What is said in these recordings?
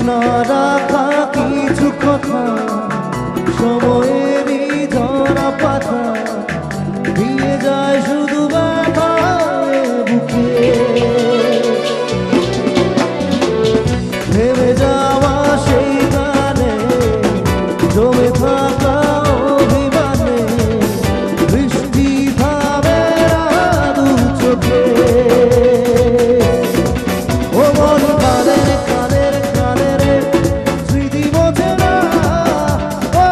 না রাখা কিছু কথা সময়েরই ঝরা পাতা দিয়ে যায় শুধু ব্যথায় বুকে থেমে যাওয়া সেই গানে জমে থাকা অভিমানে বৃষ্টি থামে না দু চোখে ও মন কানের কানের কানের স্মৃতি বোঝে না ও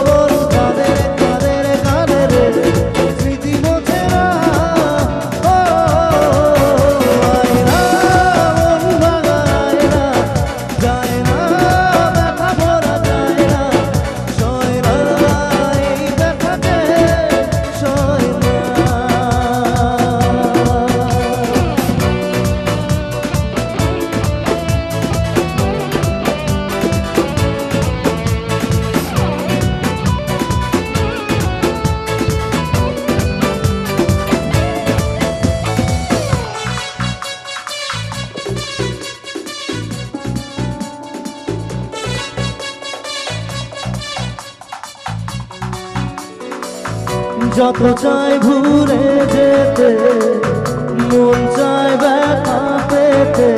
মন কানের কানের কানের স্মৃতি বোঝে না ও আয়না মন ভাঙায় না যায় না ব্যথা ভরা যায় না সয় না এই ব্যথাকে সয় না। যত চাই ঘুরে যেতে মন চায় ব্যথা পেতে